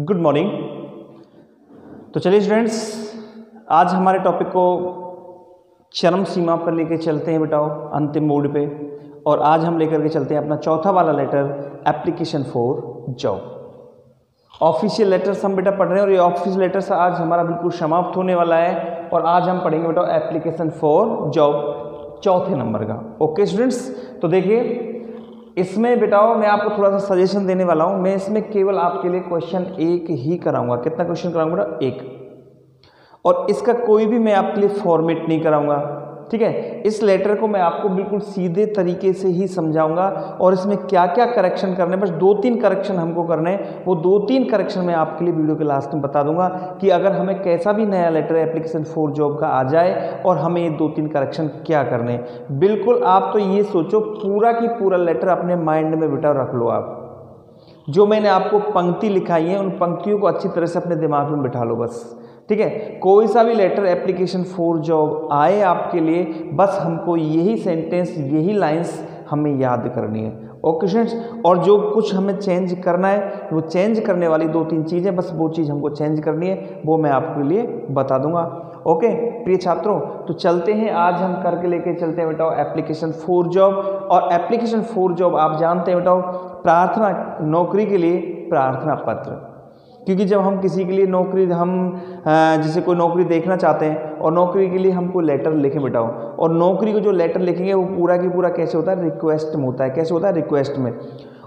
Good morning. तो चलिए students, आज हमारे टॉपिक को चरम सीमा पर लेके चलते हैं बेटाओ, अंतिम मोड पे। और आज हम लेकर के चलते हैं अपना चौथा वाला letter, application for job. Official letters हम बेटा पढ़ रहे हैं और ये ऑफिशियल लेटर्स आज हमारा बिल्कुल समाप्त होने वाला है। और आज हम पढ़ेंगे बेटा एप्लीकेशन फॉर जॉब चौथे नंबर का। ओके स्टूडेंट्स, तो देखिए इसमें बेटाओ मैं आपको थोड़ा सा सजेशन देने वाला हूं। मैं इसमें केवल आपके लिए क्वेश्चन एक ही कराऊंगा। कितना क्वेश्चन कराऊंगा बेटा? एक। और इसका कोई भी मैं आपके लिए फॉर्मेट नहीं कराऊंगा, ठीक है। इस लेटर को मैं आपको बिल्कुल सीधे तरीके से ही समझाऊंगा और इसमें क्या क्या करेक्शन करने, बस 2-3 करेक्शन हमको करने हैं। वो 2-3 करेक्शन मैं आपके लिए वीडियो के लास्ट में बता दूंगा कि अगर हमें कैसा भी नया लेटर एप्लीकेशन फॉर जॉब का आ जाए और हमें ये 2-3 करेक्शन क्या करने। बिल्कुल आप तो ये सोचो पूरा की पूरा लेटर अपने माइंड में बेटा रख लो। आप जो मैंने आपको पंक्ति लिखाई है उन पंक्तियों को अच्छी तरह से अपने दिमाग में बिठा लो बस, ठीक है। कोई सा भी लेटर एप्लीकेशन फॉर जॉब आए आपके लिए, बस हमको यही सेंटेंस, यही लाइंस हमें याद करनी है। ओके स्टूडेंट्स, और जो कुछ हमें चेंज करना है, वो चेंज करने वाली 2-3 चीज़ें, बस वो चीज़ हमको चेंज करनी है, वो मैं आपके लिए बता दूंगा। ओके प्रिय छात्रों, तो चलते हैं, आज हम करके लेके चलते हैं बेटाओ एप्लीकेशन फॉर जॉब। और एप्लीकेशन फॉर जॉब आप जानते हैं बेटाओ, प्रार्थना, नौकरी के लिए प्रार्थना पत्र। क्योंकि जब हम किसी के लिए नौकरी, हम जैसे कोई नौकरी देखना चाहते हैं और नौकरी के लिए हमको लेटर लिखें बेटाओ, और नौकरी को जो लेटर लिखेंगे वो पूरा की पूरा कैसे होता है? रिक्वेस्ट में होता है। कैसे होता है? रिक्वेस्ट में।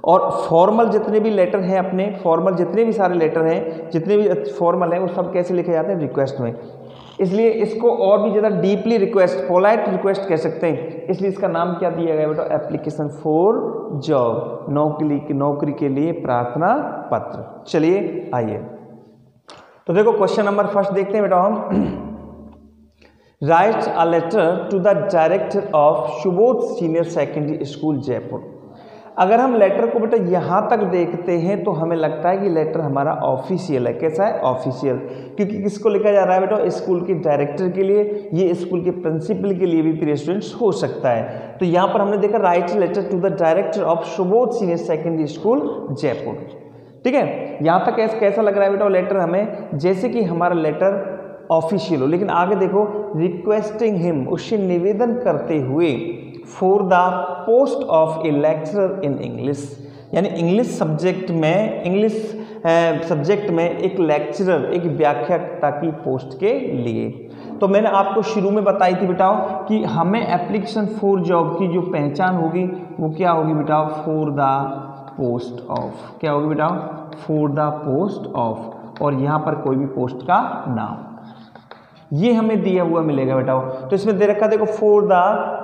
और फॉर्मल जितने भी लेटर हैं अपने, फॉर्मल जितने भी सारे लेटर हैं, जितने भी फॉर्मल हैं, वो सब कैसे लिखे जाते हैं? रिक्वेस्ट में। इसलिए इसको और भी ज़्यादा डीपली रिक्वेस्ट, पोलाइट रिक्वेस्ट कह सकते हैं। इसलिए इसका नाम क्या दिया गया बेटा? एप्लीकेशन फॉर जॉब, नौकरी के लिए प्रार्थना पत्र। चलिए आइए, तो देखो क्वेश्चन नंबर फर्स्ट देखते हैं बेटा हम। Write a letter to the director of Subodh senior secondary school Jaipur. अगर हम लेटर को बेटा यहाँ तक देखते हैं तो हमें लगता है कि लेटर हमारा ऑफिशियल है। कैसा है? ऑफिशियल। क्योंकि किसको लिखा जा रहा है बेटा? स्कूल के डायरेक्टर के लिए, ये स्कूल के प्रिंसिपल के लिए भी प्रिय स्टूडेंट्स हो सकता है। तो यहाँ पर हमने देखा write letter to the director of Subodh senior secondary school Jaipur, ठीक है। यहाँ तक कैसा लग रहा है बेटा लेटर हमें? जैसे कि हमारा लेटर ऑफिशियल हो। लेकिन आगे देखो, रिक्वेस्टिंग हिम, उससे निवेदन करते हुए, for the post of A lecturer in English, यानी इंग्लिश सब्जेक्ट में एक लेक्चरर, एक व्याख्याता की पोस्ट के लिए। तो मैंने आपको शुरू में बताई थी बेटाओ कि हमें एप्लीकेशन फॉर जॉब की जो पहचान होगी वो क्या होगी बेटाओ? For the post off. क्या होगी बेटाओ? For the post off. और यहाँ पर कोई भी पोस्ट का नाम, ये हमें दिया हुआ मिलेगा बेटा। तो इसमें दे रखा देखो, for the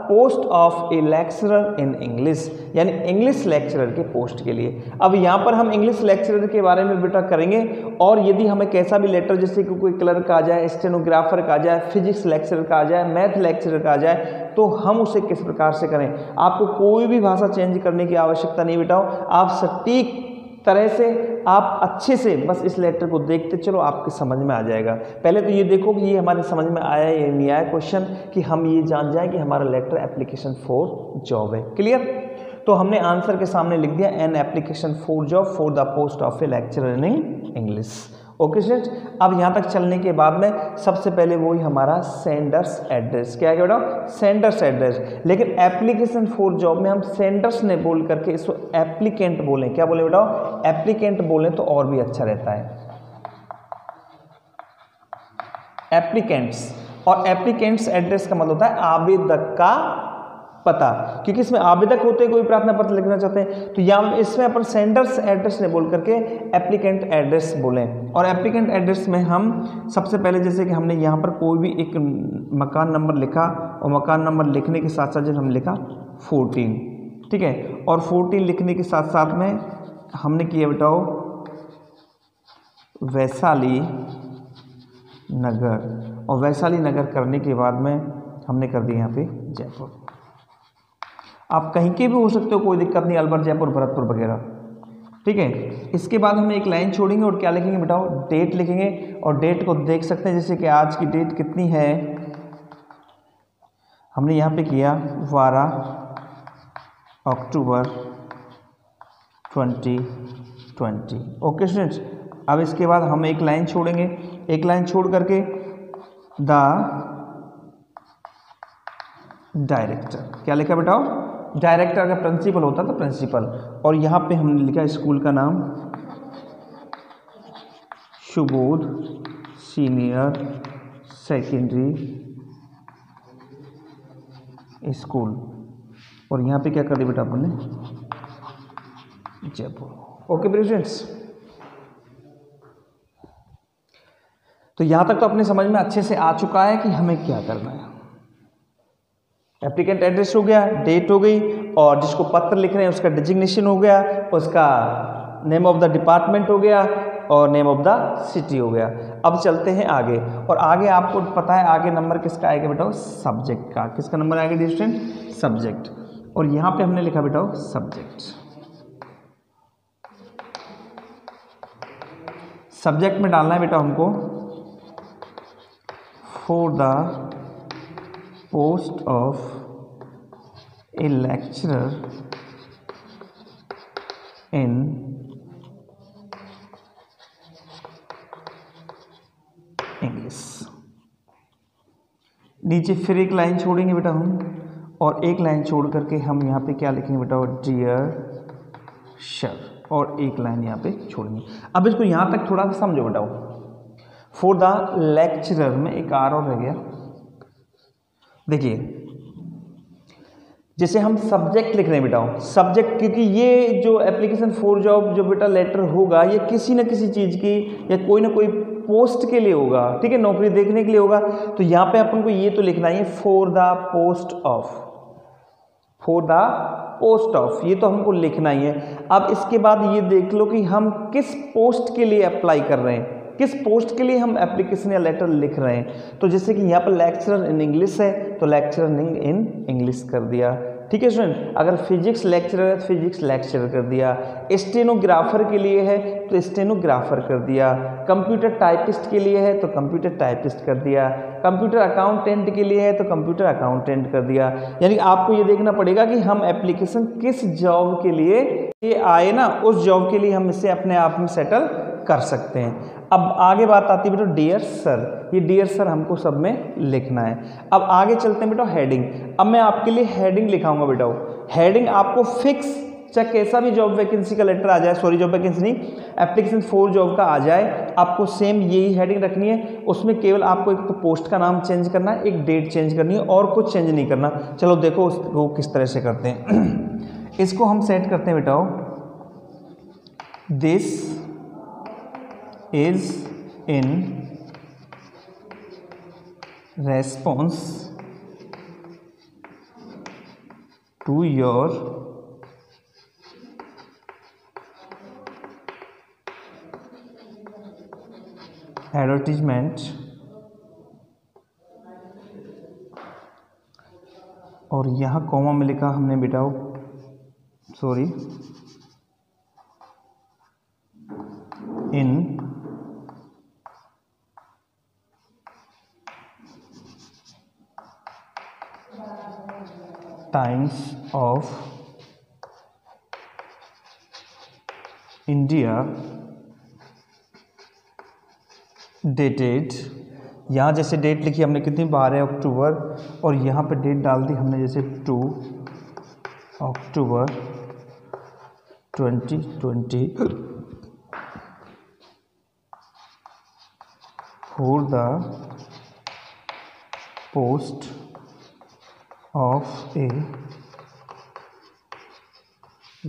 post of A lecturer in English, यानी इंग्लिश लेक्चरर के पोस्ट के लिए। अब यहाँ पर हम इंग्लिश लेक्चरर के बारे में बेटा करेंगे। और यदि हमें कैसा भी लेटर, जैसे कि कोई क्लर्क का आ जाए, स्टेनोग्राफर का आ जाए, फिजिक्स लेक्चरर का आ जाए, मैथ लेक्चरर का आ जाए, तो हम उसे किस प्रकार से करें? आपको कोई भी भाषा चेंज करने की आवश्यकता नहीं बेटाओ। आप सटीक तरह से, आप अच्छे से बस इस लेटर को देखते चलो, आपके समझ में आ जाएगा। पहले तो ये देखो कि ये हमारे समझ में आया या नहीं आया क्वेश्चन, कि हम ये जान जाए कि हमारा लेटर एप्लीकेशन फॉर जॉब है। क्लियर? तो हमने आंसर के सामने लिख दिया, an application for job for the post of A lecturer in English. Okay students, अब यहाँ तक चलने के बाद में सबसे पहले वही हमारा सेंडर्स एड्रेस। क्या है बेटा? Sender's address. लेकिन एप्लीकेशन फॉर जॉब में हम सेंडर्स ने बोल करके इसको एप्लीकेंट बोलें। क्या बोले बेटा? एप्लीकेंट बोलें तो और भी अच्छा रहता है, एप्लीकेंट्स। और एप्लीकेंट्स एड्रेस का मतलब होता है आवेदक का पता, क्योंकि इसमें आवेदक होते हैं, कोई प्रार्थना पत्र लिखना चाहते हैं, तो यहाँ इसमें अपन सेंडर्स एड्रेस ने बोल करके एप्लीकेंट एड्रेस बोलें। और एप्लीकेंट एड्रेस में हम सबसे पहले, जैसे कि हमने यहाँ पर कोई भी एक मकान नंबर लिखा, और मकान नंबर लिखने के साथ साथ जब हम लिखा 14, ठीक है। और 14 लिखने के साथ साथ में हमने किया बेटाओ वैशाली नगर, और वैशाली नगर करने के बाद में हमने कर दिया यहाँ पे जयपुर। आप कहीं के भी हो सकते हो, कोई दिक्कत नहीं, अलवर, जयपुर, भरतपुर वगैरह, ठीक है। इसके बाद हम एक लाइन छोड़ेंगे और क्या लिखेंगे बेटाओ? डेट लिखेंगे। और डेट को देख सकते हैं, जैसे कि आज की डेट कितनी है, हमने यहाँ पे किया 12 अक्टूबर 2020। ओके स्टूडेंट्स, अब इसके बाद हम एक लाइन छोड़ेंगे, एक लाइन छोड़ करके द डायरेक्टर, क्या लिखा बेटाओ, डायरेक्टर, अगर प्रिंसिपल होता तो प्रिंसिपल, और यहाँ पे हमने लिखा स्कूल का नाम सुबोध सीनियर सेकेंडरी स्कूल, और यहाँ पे क्या कर दिया बेटा अपन ने, जयपुर। ओके स्टूडेंट्स, तो यहाँ तक तो अपने समझ में अच्छे से आ चुका है कि हमें क्या करना है। एप्लीकेंट एड्रेस हो गया, डेट हो गई, और जिसको पत्र लिख रहे हैं उसका डिजिग्नेशन हो गया, उसका नेम ऑफ द डिपार्टमेंट हो गया, और नेम ऑफ द सिटी हो गया। अब चलते हैं आगे, और आगे आपको पता है आगे नंबर किसका आएगा बेटा, सब्जेक्ट का। किसका नंबर आएगा स्टूडेंट, सब्जेक्ट, और यहाँ पे हमने लिखा बेटा सब्जेक्ट। सब्जेक्ट में डालना है बेटा हमको for the post of A lecturer in English. नीचे फिर एक लाइन छोड़ेंगे बेटा हम, और एक लाइन छोड़ करके हम यहाँ पे क्या लिखेंगे बेटा, डियर सर, और एक लाइन यहाँ पे छोड़ेंगे। अब इसको यहाँ तक थोड़ा सा समझो बेटा, फॉर द लेक्चरर में एक आर और रह गया। देखिए जैसे हम सब्जेक्ट लिख रहे हैं बेटा, सब्जेक्ट, क्योंकि ये जो एप्लीकेशन फॉर जॉब जो बेटा लेटर होगा ये किसी न किसी चीज़ की या कोई ना कोई पोस्ट के लिए होगा, ठीक है, नौकरी देखने के लिए होगा। तो यहाँ पे अपन को ये तो लिखना है for the post of, for the post of, ये तो हमको लिखना ही है। अब इसके बाद ये देख लो कि हम किस पोस्ट के लिए अप्लाई कर रहे हैं, किस पोस्ट के लिए हम एप्लीकेशन या लेटर लिख रहे हैं। तो जैसे कि यहाँ पर लेक्चरर इन इंग्लिश है तो लेक्चरर इन इंग्लिश कर दिया, ठीक है स्टूडेंट। अगर फिजिक्स लेक्चरर है तो फिजिक्स लेक्चरर कर दिया, स्टेनोग्राफर के लिए है तो स्टेनोग्राफर कर दिया, कंप्यूटर टाइपिस्ट के लिए है तो कंप्यूटर टाइपिस्ट कर दिया, कंप्यूटर अकाउंटेंट के लिए है तो कंप्यूटर अकाउंटेंट कर दिया। यानी आपको ये देखना पड़ेगा कि हम एप्लीकेशन किस जॉब के लिए ये आए ना, उस जॉब के लिए हम इसे अपने आप में सेटल कर सकते हैं। अब आगे बात आती है बेटा डियर सर, ये डियर सर हमको सब में लिखना है। अब आगे चलते हैं बेटा हेडिंग। अब मैं आपके लिए हेडिंग लिखाऊंगा बेटा, हेडिंग आपको फिक्स, चाहे कैसा भी जॉब वैकेंसी का लेटर आ जाए, सॉरी जॉब वैकेंसी नहीं, एप्लीकेशन फॉर जॉब का आ जाए, आपको सेम यही हेडिंग रखनी है। उसमें केवल आपको एक तो पोस्ट का नाम चेंज करना है, एक डेट चेंज करनी है, और कुछ चेंज नहीं करना। चलो देखो उसको किस तरह से करते हैं। इसको हम सेट करते हैं बेटा, this is in response to your advertisement, और यहाँ कॉमा में लिखा हमने बेटा, sorry, in times of India dated, यहाँ जैसे डेट लिखी हमने कितनी, 12 अक्टूबर, और यहाँ पे डेट डाल दी हमने जैसे 2 अक्टूबर 2020 for the post of a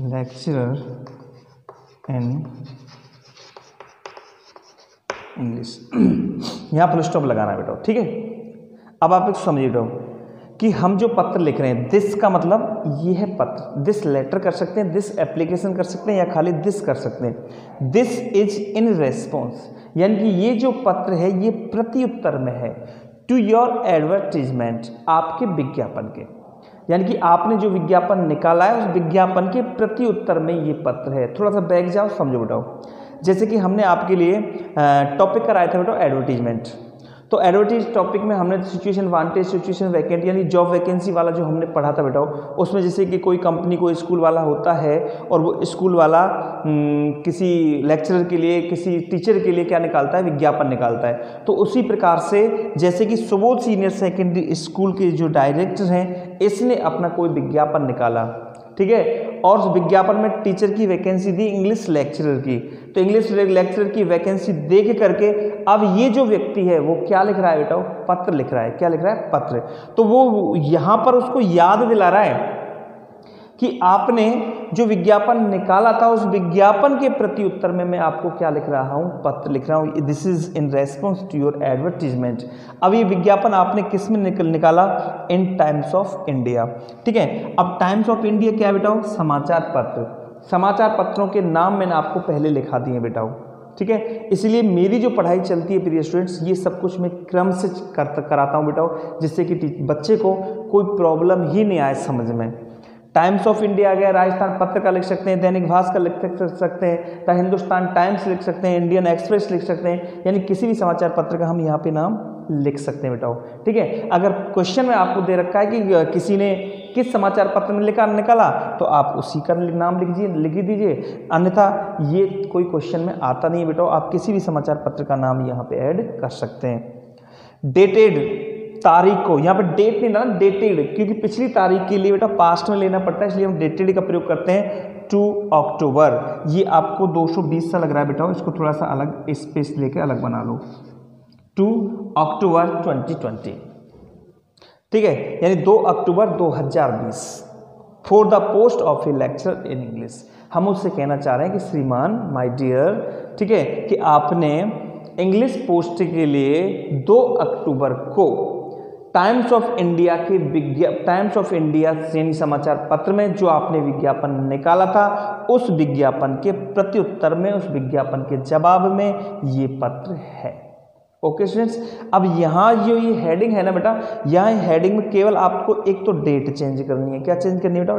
lecturer in English। यहाँ फुल स्टॉप लगाना है बेटा, ठीक है। अब आप एक समझिए बेटा कि हम जो पत्र लिख रहे हैं, दिस का मतलब ये है पत्र, दिस लेटर कर सकते हैं, दिस एप्लीकेशन कर सकते हैं, या खाली दिस कर सकते हैं। दिस इज इन रेस्पॉन्स, यानी कि ये जो पत्र है ये प्रत्युत्तर में है, टू योर एडवर्टीजमेंट, आपके विज्ञापन के, यानी कि आपने जो विज्ञापन निकाला है उस विज्ञापन के प्रति उत्तर में ये पत्र है। थोड़ा सा बैक जाओ, समझो बेटाओ। जैसे कि हमने आपके लिए टॉपिक कराया था बेटा एडवर्टीजमेंट, तो एडवर्टीज टॉपिक में हमने सिचुएशन वांटेड, सिचुएशन वैकेंट यानी जॉब वैकेंसी वाला जो हमने पढ़ा था बेटा, उसमें जैसे कि कोई कंपनी कोई स्कूल वाला होता है और वो स्कूल वाला किसी लेक्चरर के लिए, किसी टीचर के लिए क्या निकालता है, विज्ञापन निकालता है। तो उसी प्रकार से जैसे कि सुबोध सीनियर सेकेंडरी स्कूल के जो डायरेक्टर हैं, इसने अपना कोई विज्ञापन निकाला, ठीक है, और उस विज्ञापन में टीचर की वैकेंसी दी इंग्लिश लेक्चरर की। तो इंग्लिश लेक्चरर की वैकेंसी देख करके अब ये जो व्यक्ति है वो क्या लिख रहा है बेटा, पत्र लिख रहा है। क्या लिख रहा है? पत्र। तो वो यहाँ पर उसको याद दिला रहा है कि आपने जो विज्ञापन निकाला था उस विज्ञापन के प्रति उत्तर में मैं आपको क्या लिख रहा हूँ, पत्र लिख रहा हूँ। This is in response to your advertisement. अब ये विज्ञापन आपने किस में निकाला? इन टाइम्स ऑफ इंडिया, ठीक है। अब टाइम्स ऑफ इंडिया क्या बेटा? समाचार पत्र। समाचार पत्रों के नाम मैंने आपको पहले लिखा दिए बेटा, ठीक है। इसलिए मेरी जो पढ़ाई चलती है प्रिय स्टूडेंट्स, ये सब कुछ मैं क्रम से कराता हूँ बेटा, जिससे कि बच्चे को कोई प्रॉब्लम ही नहीं आए समझ में। टाइम्स ऑफ इंडिया आ गया, राजस्थान पत्र का लिख सकते हैं, दैनिक भास्कर लिख सकते हैं, द हिंदुस्तान टाइम्स लिख सकते हैं, इंडियन एक्सप्रेस लिख सकते हैं, यानी किसी भी समाचार पत्र का हम यहाँ पे नाम लिख सकते हैं बेटा, ठीक है। अगर क्वेश्चन में आपको दे रखा है कि किसी ने किस समाचार पत्र में निकाला, तो आप उसी का नाम लिख दीजिए, अन्यथा ये कोई क्वेश्चन में आता नहीं है बेटा। आप किसी भी समाचार पत्र का नाम यहाँ पे ऐड कर सकते हैं। डेटेड, तारीख को, यहाँ पे डेट नहीं ना, डेटेड, क्योंकि पिछली तारीख के लिए बेटा पास्ट में लेना पड़ता है, इसलिए हम डेटेड का प्रयोग करते हैं। 2 अक्टूबर, ये आपको 220 सा लग रहा है बेटा, इसको थोड़ा सा अलग स्पेस लेके अलग बना लो। 2 अक्टूबर 2020, ठीक है, यानी 2 अक्टूबर 2020 for the post of A lecture in English. हम उससे कहना चाह रहे हैं कि श्रीमान, माय डियर, ठीक है, कि आपने इंग्लिश पोस्ट के लिए 2 अक्टूबर को टाइम्स ऑफ इंडिया के टाइम्स ऑफ इंडिया यानी समाचार पत्र में जो आपने विज्ञापन निकाला था, उस विज्ञापन के प्रत्युत्तर में, उस विज्ञापन के जवाब में ये पत्र है। ओके स्टूडेंट्स, अब यहाँ जो ये हेडिंग है ना बेटा, यहाँ हेडिंग में केवल आपको एक तो डेट चेंज करनी है। क्या चेंज करनी है बेटा?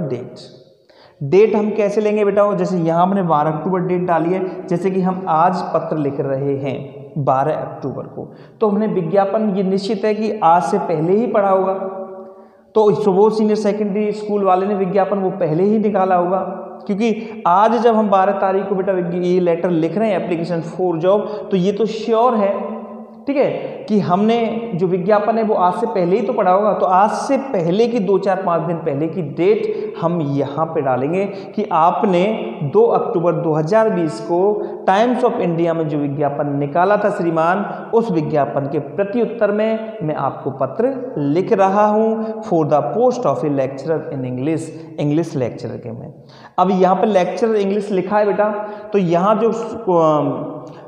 डेट हम कैसे लेंगे बेटा? जैसे यहाँ हमने 12 अक्टूबर डेट डाली है, जैसे कि हम आज पत्र लिख रहे हैं 12 अक्टूबर को, तो हमने विज्ञापन, ये निश्चित है कि आज से पहले ही पढ़ा होगा, तो सुबोध सीनियर सेकेंडरी स्कूल वाले ने विज्ञापन वो पहले ही निकाला होगा, क्योंकि आज जब हम 12 तारीख को बेटा ये लेटर लिख रहे हैं एप्लीकेशन फॉर जॉब, तो ये तो श्योर है, ठीक है, कि हमने जो विज्ञापन है वो आज से पहले ही तो पढ़ा होगा। तो आज से पहले की 2-4-5 दिन पहले की डेट हम यहाँ पे डालेंगे कि आपने 2 अक्टूबर 2020 को टाइम्स ऑफ इंडिया में जो विज्ञापन निकाला था श्रीमान, उस विज्ञापन के प्रत्युत्तर में मैं आपको पत्र लिख रहा हूँ for the post of A lecturer in English lecturer के में। अब यहाँ पर लेक्चरर इंग्लिश लिखा है बेटा, तो यहाँ जो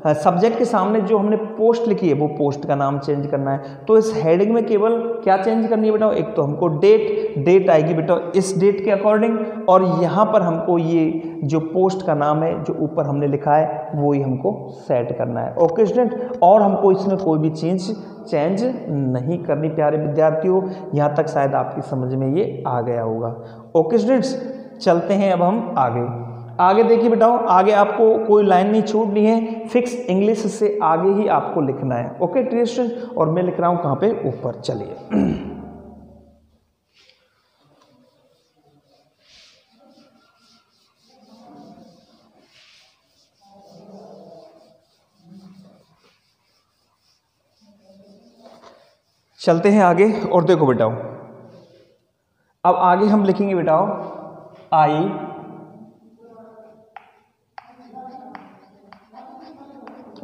सब्जेक्ट के सामने जो हमने पोस्ट लिखी है वो पोस्ट का नाम चेंज करना है। तो इस हेडिंग में केवल क्या चेंज करनी है बेटा? एक तो हमको डेट आएगी बेटा इस डेट के अकॉर्डिंग, और यहाँ पर हमको ये जो पोस्ट का नाम है जो ऊपर हमने लिखा है वो ही हमको सेट करना है। ओके स्टूडेंट, और हमको इसमें कोई भी चेंज नहीं करनी प्यारे विद्यार्थियों। यहाँ तक शायद आपकी समझ में ये आ गया होगा। ओके स्टूडेंट्स, चलते हैं अब हम आगे देखिए बेटाओ, आगे आपको कोई लाइन नहीं छूटनी है, फिक्स इंग्लिश से आगे ही आपको लिखना है। ओके डियर स्टूडेंट, और मैं लिख रहा हूं कहां पे? ऊपर। चलिए चलते हैं आगे, और देखो बेटाओ, अब आगे हम लिखेंगे बेटाओ, आई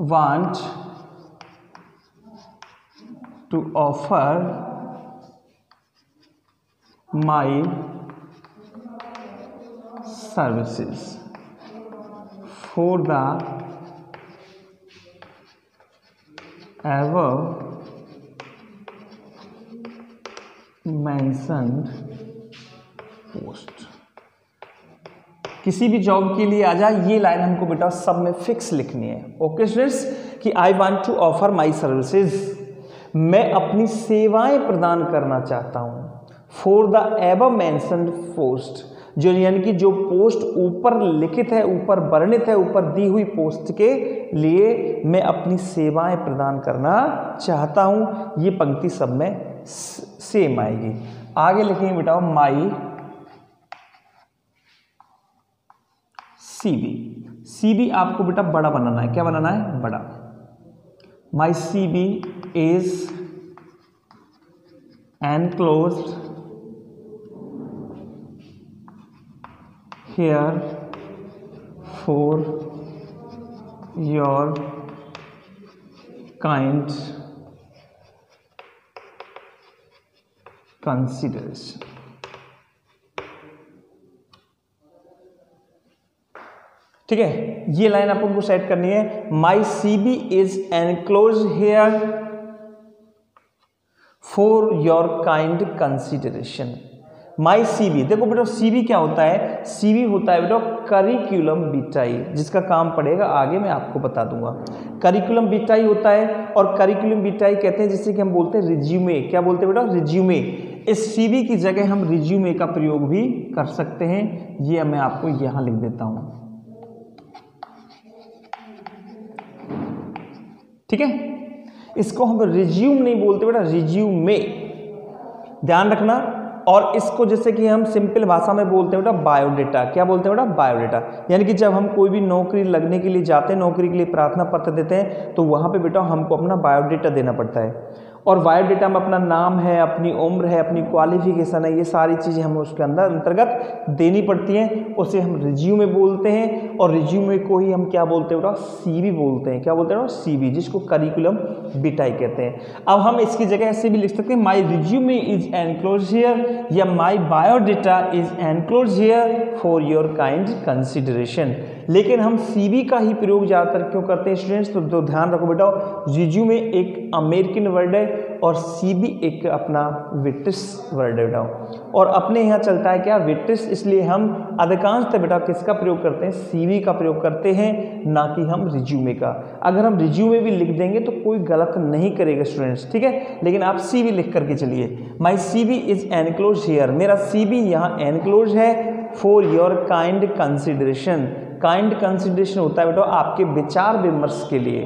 want to offer my services for the above mentioned post। किसी भी जॉब के लिए आ जाए, ये लाइन हमको बेटा सब में फिक्स लिखनी है। ओके स्टूडेंट्स, कि I want to offer my services, मैं अपनी सेवाएं प्रदान करना चाहता हूं, for the above mentioned post, जो यानी कि जो पोस्ट ऊपर लिखित है, ऊपर वर्णित है, ऊपर दी हुई पोस्ट के लिए मैं अपनी सेवाएं प्रदान करना चाहता हूं। ये पंक्ति सब में सेम आएगी। आगे लिखेंगे बेटा माई सीबी। सीबी आपको बेटा बड़ा बनाना है। क्या बनाना है? बड़ा। My CV is enclosed here for your kind consideration। ठीक है, ये लाइन अपन को सेट करनी है। My CV is enclose here for your kind consideration. My CV, देखो बेटा सीबी क्या होता है? सीबी होता है बेटा करिकुलम विटाई, जिसका काम पड़ेगा आगे मैं आपको बता दूंगा। करिकुलम विटाई होता है, और करिकुलम विटाई कहते हैं जिसे कि हम बोलते हैं रिज्यूमे। क्या बोलते हैं बेटा? रिज्यूमे। इस सीबी की जगह हम रिज्यूमे का प्रयोग भी कर सकते हैं। ये मैं आपको यहां लिख देता हूं। ठीक है, इसको हम रिज्यूम नहीं बोलते बेटा, रिज्यूमे, ध्यान रखना। और इसको जैसे कि हम सिंपल भाषा में बोलते हैं बेटा बायोडेटा। क्या बोलते हैं बेटा? बायोडेटा। यानी कि जब हम कोई भी नौकरी लगने के लिए जाते हैं, नौकरी के लिए प्रार्थना पत्र देते हैं, तो वहां पे बेटा हमको अपना बायोडेटा देना पड़ता है। और बायोडेटा में अपना नाम है, अपनी उम्र है, अपनी क्वालिफिकेशन है, ये सारी चीज़ें हमें उसके अंदर अंतर्गत देनी पड़ती हैं। उसे हम रिज्यूमे बोलते हैं, और रिज्यूमे को ही हम क्या बोलते हैं बेटा? सीबी बोलते हैं। क्या बोलते हैं? सीबी, जिसको करिकुलम विटाई कहते हैं। अब हम इसकी जगह ऐसे भी लिख सकते हैं, my resume is enclose here, या my biodata is enclose here for your kind consideration. लेकिन हम सीबी का ही प्रयोग ज़्यादातर क्यों करते हैं स्टूडेंट्स? तो ध्यान रखो बेटा, रिज्यूमे एक अमेरिकन वर्ड है और सीबी एक अपना ब्रिटिश वर्ड है बेटा। और अपने यहाँ चलता है क्या? ब्रिटिश, इसलिए हम अधिकांशतः बेटा किसका प्रयोग करते हैं? सीबी का प्रयोग करते हैं, ना कि हम रिज्यूमे का। अगर हम रिज्यूमे भी लिख देंगे तो कोई गलत नहीं करेगा स्टूडेंट्स, ठीक है। लेकिन आप सीबी लिख करके चलिए। माई सीबी इज एनक्लोज हियर, मेरा सीबी यहाँ एनक्लोज है for your kind consideration. Kind consideration होता है बेटा आपके विचार विमर्श के लिए,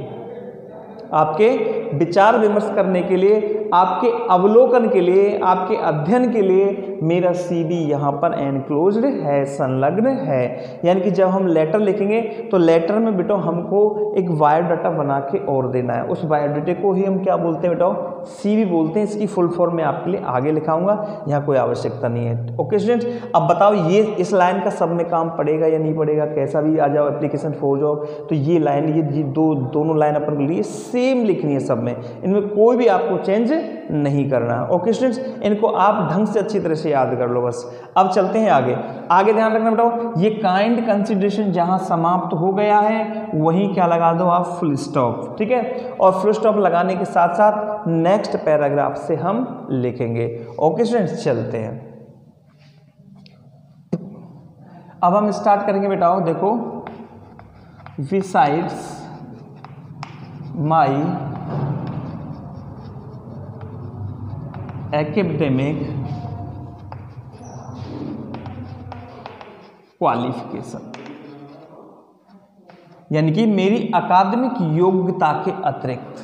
आपके विचार विमर्श करने के लिए, आपके अवलोकन के लिए, आपके अध्ययन के लिए मेरा सीबी यहाँ पर एनक्लोज्ड है, संलग्न है। यानी कि जब हम लेटर लिखेंगे तो लेटर में बेटा हमको एक बायोडाटा बना के और देना है। उस बायोडाटे को ही हम क्या बोलते हैं बेटा? सीबी बोलते हैं। इसकी फुल फॉर्म मैं आपके लिए आगे लिखाऊंगा, यहाँ कोई आवश्यकता नहीं है। ओके स्टूडेंट्स, अब बताओ ये इस लाइन का सब में काम पड़ेगा या नहीं पड़ेगा? कैसा भी आ जाओ एप्लीकेशन फॉर जॉब, तो ये लाइन, ये दोनों लाइन अपन के लिए सेम लिखनी है सब में, इनमें कोई भी आपको चेंज नहीं करना। ओके स्टूडेंट्स, इनको आप ढंग से अच्छी तरह से याद कर लो बस। अब चलते हैं आगे। आगे ध्यान रखना बेटा, ये काइंड कंसिडरेशन जहां समाप्त हो गया है वहीं क्या लगा दो आप? फुल स्टॉप, ठीक है। और फुल स्टॉप लगाने के साथ साथ नेक्स्ट पैराग्राफ से हम लिखेंगे। ओके स्टूडेंट्स, चलते हैं। अब हम स्टार्ट करेंगे बेटा, देखो, बिसाइड्स माई एकेडमिक क्वालिफिकेशन, यानी कि मेरी अकादमिक योग्यता के अतिरिक्त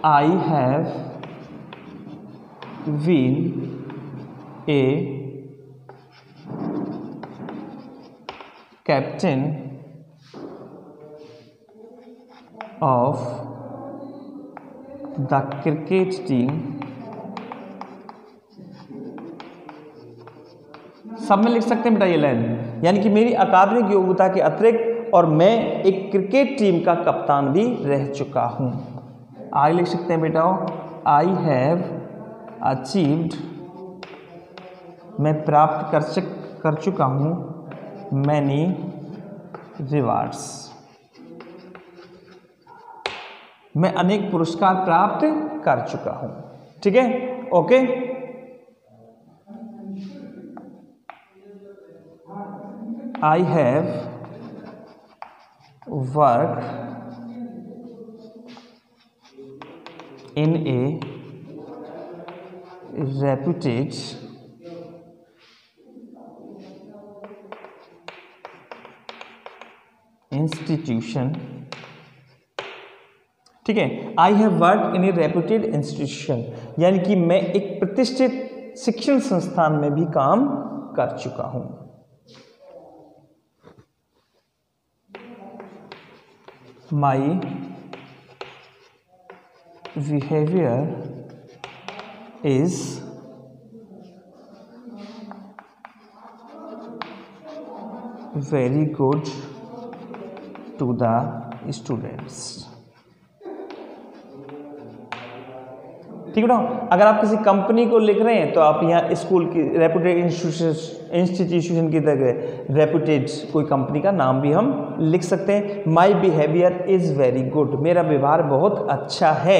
I have been a captain of the cricket team. सब में लिख सकते हैं बेटा ये लाइन, यानी कि मेरी अकादमिक योग्यता के अतिरिक्त और मैं एक क्रिकेट टीम का कप्तान भी रह चुका हूं। आगे लिख सकते हैं बेटा, आई हैव अचीव्ड, मैं प्राप्त कर चुका हूं मैनी रिवार्ड्स, मैं अनेक पुरस्कार प्राप्त कर चुका हूं। ठीक है, okay. I have worked in a reputed institution, ठीक है। I have work in A reputed institution, यानी कि मैं एक प्रतिष्ठित शिक्षण संस्थान में भी काम कर चुका हूं। My behaviour is very good to the students, ठीक है ना। अगर आप किसी कंपनी को लिख रहे हैं तो आप यहाँ स्कूल की रेप्यूटेड इंस्टीट्यूशन की जगह रेप्यूटेड कोई कंपनी का नाम भी हम लिख सकते हैं। My behaviour is very good, मेरा व्यवहार बहुत अच्छा है।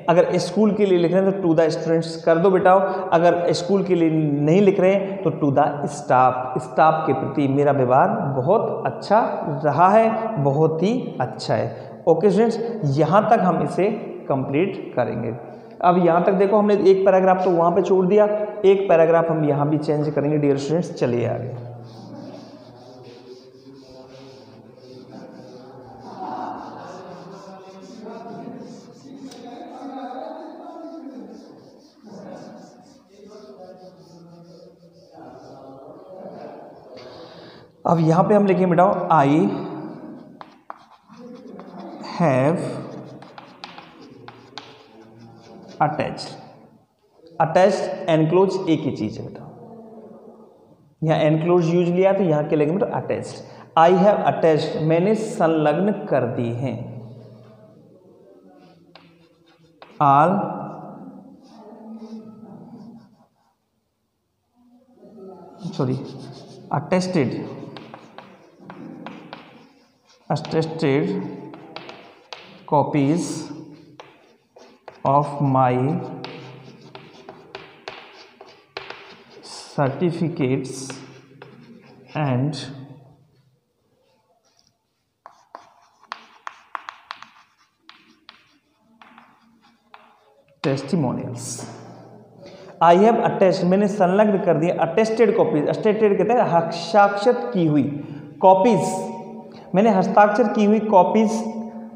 अगर स्कूल के लिए लिख रहे हैं तो टू द स्टूडेंट्स कर दो बेटाओ। अगर स्कूल के लिए नहीं लिख रहे हैं तो टू द स्टाफ, स्टाफ के प्रति मेरा व्यवहार बहुत अच्छा रहा है, बहुत ही अच्छा है। ओके स्टूडेंट्स, यहाँ तक हम इसे कंप्लीट करेंगे। अब यहाँ तक देखो, हमने एक पैराग्राफ तो वहाँ पे छोड़ दिया, एक पैराग्राफ हम यहाँ भी चेंज करेंगे डियर स्टूडेंट्स। चलिए आगे। अब यहाँ पे हम लिखेंगे बेटा आई हैव अटैच्ड एनक्लोज एक ही चीज है बेटा, यहाँ एनक्लोज यूज लिया तो यहाँ के लेंगे बेटा अटैच्ड। आई हैव अटैच्ड, मैंने संलग्न कर दी हैं। All attested copies of my certificates and testimonials। I have attached, मैंने संलग्न कर दिया अटेस्टेड कॉपीज, अटेस्टेड कहते हैं हस्ताक्षर की हुई, कॉपीज मैंने हस्ताक्षर की हुई कॉपीज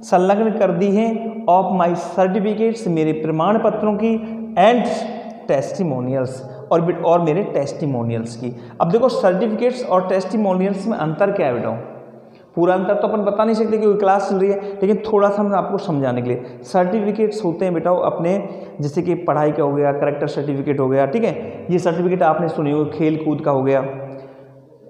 संलग्न कर दी हैं ऑफ माई सर्टिफिकेट्स, मेरे प्रमाण पत्रों की, एंड टेस्टिमोनियल्स और मेरे टेस्टिमोनियल्स की। अब देखो सर्टिफिकेट्स और टेस्टिमोनियल्स में अंतर क्या है बेटा? पूरा अंतर तो अपन बता नहीं सकते क्योंकि क्लास चल रही है, लेकिन थोड़ा सा हम आपको समझाने के लिए। सर्टिफिकेट्स होते हैं बेटा अपने, जैसे कि पढ़ाई का हो गया, करेक्टर सर्टिफिकेट हो गया, ठीक है, ये सर्टिफिकेट आपने सुनी हो, खेल कूद का हो गया।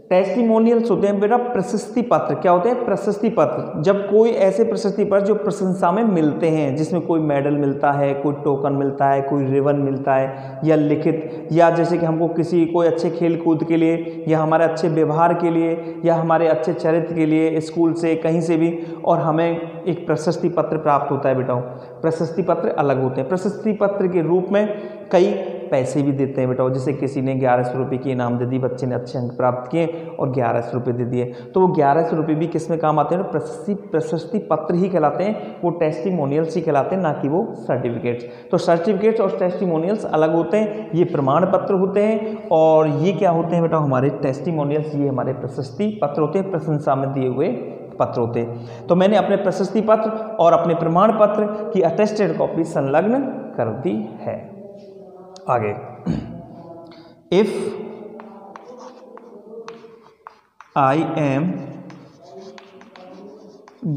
टेस्टिमोनियल्स होते हैं बेटा प्रशस्ति पत्र। क्या होते हैं? प्रशस्ति पत्र। जब कोई ऐसे प्रशस्ति पत्र जो प्रशंसा में मिलते हैं, जिसमें कोई मेडल मिलता है, कोई टोकन मिलता है, कोई रिबन मिलता है, या लिखित, या जैसे कि हमको किसी कोई अच्छे खेल कूद के लिए, या हमारे अच्छे व्यवहार के लिए, या हमारे अच्छे चरित्र के लिए स्कूल से कहीं से भी, और हमें एक प्रशस्ति पत्र प्राप्त होता है बेटा। प्रशस्ति पत्र अलग होते हैं। प्रशस्ति पत्र के रूप में कई पैसे भी देते हैं बेटा, जैसे किसी ने 1100 रुपये की इनाम दे दी, बच्चे ने अच्छे अंक प्राप्त किए और 1100 रुपये दे दिए, तो वो 1100 रुपये भी किस में काम आते हैं? प्रशस्ति पत्र ही कहलाते हैं, वो टेस्टिमोनियल्स ही कहलाते हैं, ना कि वो सर्टिफिकेट्स। तो सर्टिफिकेट्स और टेस्टिमोनियल्स अलग होते हैं, ये प्रमाण पत्र होते हैं, और ये क्या होते हैं बेटा? हमारे टेस्टिमोनियल्स, ये हमारे प्रशस्ति पत्र होते हैं, प्रशंसा में दिए हुए पत्र होते हैं। तो मैंने अपने प्रशस्ति पत्र और अपने प्रमाण पत्र की अटेस्टेड कॉपी संलग्न कर दी है। आगे, if I am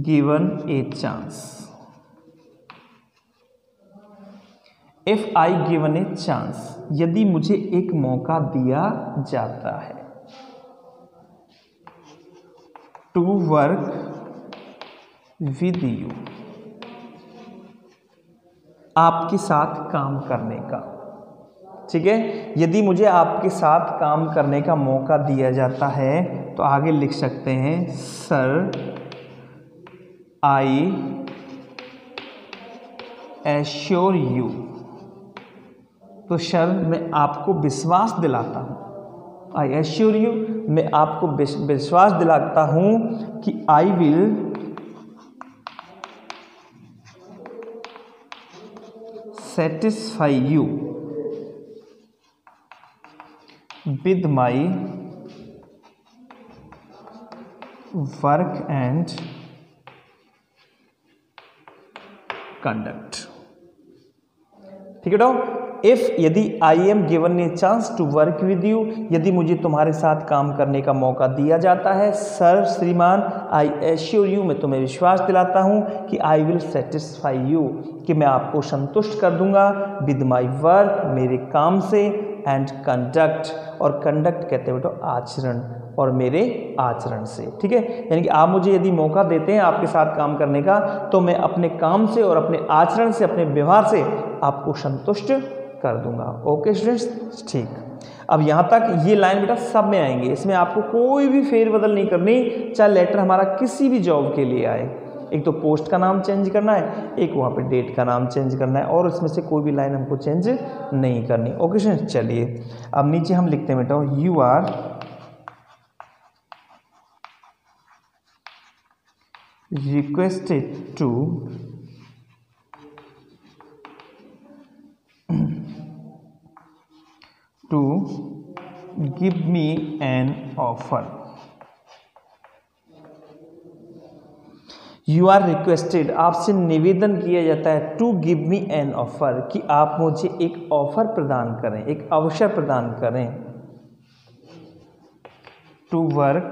given a chance, if I given a chance, यदि मुझे एक मौका दिया जाता है, टू वर्क विद यू, आपके साथ काम करने का, ठीक है, यदि मुझे आपके साथ काम करने का मौका दिया जाता है तो आगे लिख सकते हैं सर आई एश्योर यू, तो सर मैं आपको विश्वास दिलाता हूँ, आई एश्योर यू, मैं आपको विश्वास दिलाता हूँ कि I will satisfy you with my work and conduct. ठीक है बेटा। इफ यदि I am given a chance to work with you, यदि मुझे तुम्हारे साथ काम करने का मौका दिया जाता है, सर श्रीमान, आई एश्योर यू, मैं तुम्हें विश्वास दिलाता हूं कि आई विल सेटिस्फाई यू, कि मैं आपको संतुष्ट कर दूंगा, विद माई वर्क, मेरे काम से, एंड कंडक्ट, और कंडक्ट कहते हैं बेटा आचरण, और मेरे आचरण से। ठीक है, यानी कि आप मुझे यदि मौका देते हैं आपके साथ काम करने का, तो मैं अपने काम से और अपने आचरण से, अपने व्यवहार से आपको संतुष्ट कर दूंगा। ओके स्टूडेंट्स, ठीक। अब यहाँ तक ये लाइन बेटा सब में आएंगे, इसमें आपको कोई भी फेरबदल नहीं करनी, चाहे लेटर हमारा किसी भी जॉब के लिए आए। एक तो पोस्ट का नाम चेंज करना है, एक वहाँ पे डेट का नाम चेंज करना है, और इसमें से कोई भी लाइन हमको चेंज नहीं करनी। ओके स्टूडेंट्स, चलिए अब नीचे हम लिखते हैं बेटा, you are requested to give me an offer। You are requested, आपसे निवेदन किया जाता है, to give me an offer, कि आप मुझे एक ऑफर प्रदान करें, एक अवसर प्रदान करें, to work